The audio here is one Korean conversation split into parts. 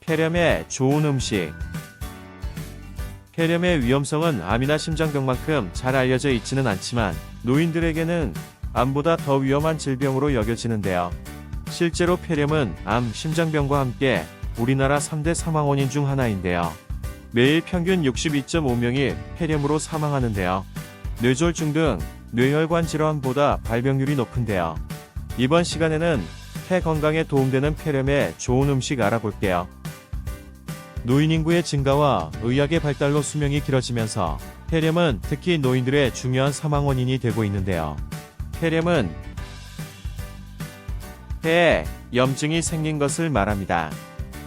폐렴에 좋은 음식. 폐렴의 위험성은 암이나 심장병만큼 잘 알려져 있지는 않지만 노인들에게는 암보다 더 위험한 질병으로 여겨지는데요. 실제로 폐렴은 암, 심장병과 함께 우리나라 3대 사망 원인 중 하나인데요. 매일 평균 62.5명이 폐렴으로 사망하는데요. 뇌졸중 등 뇌혈관 질환보다 발병률이 높은데요. 이번 시간에는 폐 건강에 도움되는 폐렴에 좋은 음식 알아볼게요. 노인 인구의 증가와 의학의 발달로 수명이 길어지면서 폐렴은 특히 노인들의 중요한 사망 원인이 되고 있는데요. 폐렴은 폐에 염증이 생긴 것을 말합니다.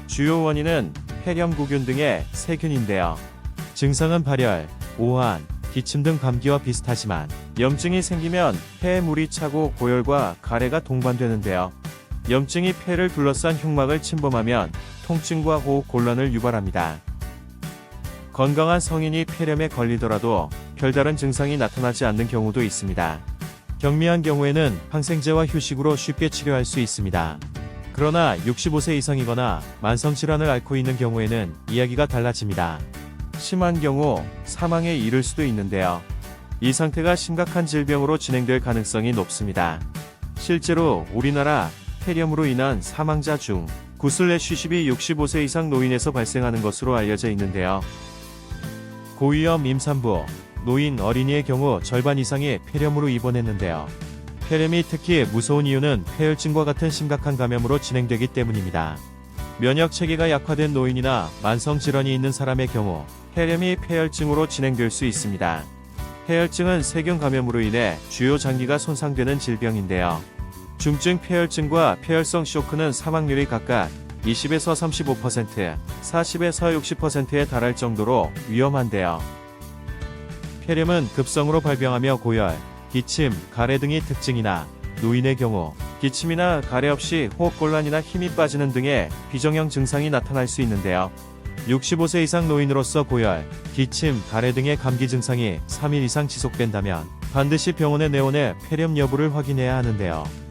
주요 원인은 폐렴구균 등의 세균인데요. 증상은 발열, 오한, 기침 등 감기와 비슷하지만 염증이 생기면 폐에 물이 차고 고열과 가래가 동반되는데요. 염증이 폐를 둘러싼 흉막을 침범하면 통증과 호흡 곤란을 유발합니다. 건강한 성인이 폐렴에 걸리더라도 별다른 증상이 나타나지 않는 경우도 있습니다. 경미한 경우에는 항생제와 휴식으로 쉽게 치료할 수 있습니다. 그러나 65세 이상이거나 만성질환을 앓고 있는 경우에는 이야기가 달라집니다. 심한 경우 사망에 이를 수도 있는데요. 이 상태가 심각한 질병으로 진행될 가능성이 높습니다. 실제로 우리나라 폐렴으로 인한 사망자 중 구슬 애쉬십이 65세 이상 노인에서 발생하는 것으로 알려져 있는데요. 고위험 임산부, 노인, 어린이의 경우 절반 이상이 폐렴으로 입원했는데요. 폐렴이 특히 무서운 이유는 폐혈증과 같은 심각한 감염으로 진행되기 때문입니다. 면역 체계가 약화된 노인이나 만성 질환이 있는 사람의 경우 폐렴이 폐혈증으로 진행될 수 있습니다. 폐혈증은 세균 감염으로 인해 주요 장기가 손상되는 질병인데요. 중증 폐혈증과 폐혈성 쇼크는 사망률이 각각 20에서 35%, 40에서 60%에 달할 정도로 위험한데요. 폐렴은 급성으로 발병하며 고열, 기침, 가래 등이 특징이나 노인의 경우 기침이나 가래 없이 호흡곤란이나 힘이 빠지는 등의 비정형 증상이 나타날 수 있는데요. 65세 이상 노인으로서 고열, 기침, 가래 등의 감기 증상이 3일 이상 지속된다면 반드시 병원에 내원해 폐렴 여부를 확인해야 하는데요.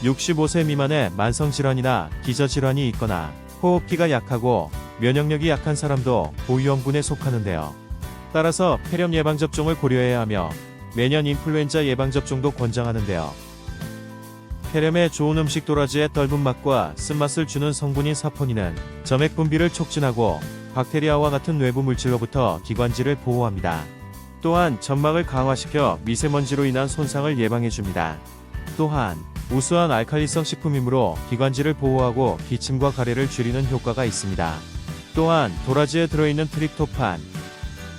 65세 미만의 만성질환이나 기저질환이 있거나 호흡기가 약하고 면역력이 약한 사람도 고위험군에 속하는데요. 따라서 폐렴 예방접종을 고려해야 하며 매년 인플루엔자 예방접종도 권장하는데요. 폐렴에 좋은 음식 도라지의 떫은 맛과 쓴맛을 주는 성분인 사포닌은 점액 분비를 촉진하고 박테리아와 같은 외부 물질로부터 기관지를 보호합니다. 또한 점막을 강화시켜 미세먼지로 인한 손상을 예방해줍니다. 또한 우수한 알칼리성 식품이므로 기관지를 보호하고 기침과 가래를 줄이는 효과가 있습니다. 또한 도라지에 들어있는 트립토판,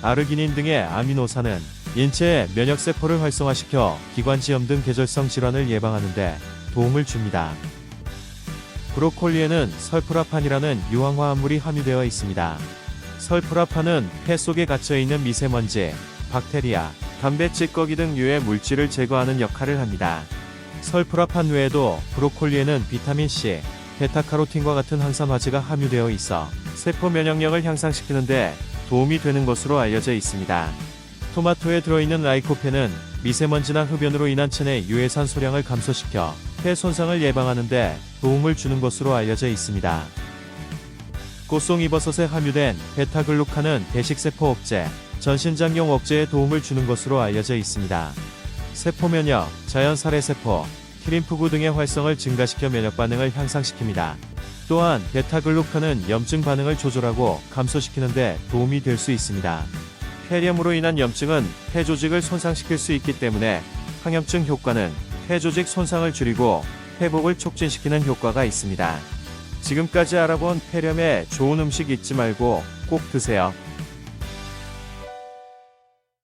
아르기닌 등의 아미노산은 인체의 면역세포를 활성화시켜 기관지염 등 계절성 질환을 예방하는 데 도움을 줍니다. 브로콜리에는 설프라판이라는 유황화합물이 함유되어 있습니다. 설프라판은 폐 속에 갇혀있는 미세먼지, 박테리아, 담배 찌꺼기 등 유해 물질을 제거하는 역할을 합니다. 설프라판 외에도 브로콜리에는 비타민C, 베타카로틴과 같은 항산화제가 함유되어 있어 세포 면역력을 향상시키는 데 도움이 되는 것으로 알려져 있습니다. 토마토에 들어있는 라이코펜은 미세먼지나 흡연으로 인한 체내 유해산 소량을 감소시켜 폐 손상을 예방하는 데 도움을 주는 것으로 알려져 있습니다. 꽃송이버섯에 함유된 베타글루칸은 대식세포 억제, 전신장용 억제에 도움을 주는 것으로 알려져 있습니다. 세포면역, 자연살해세포, 키림프구 등의 활성을 증가시켜 면역반응을 향상시킵니다. 또한 베타글루칸은 염증 반응을 조절하고 감소시키는 데 도움이 될 수 있습니다. 폐렴으로 인한 염증은 폐조직을 손상시킬 수 있기 때문에 항염증 효과는 폐조직 손상을 줄이고 회복을 촉진시키는 효과가 있습니다. 지금까지 알아본 폐렴에 좋은 음식 잊지 말고 꼭 드세요.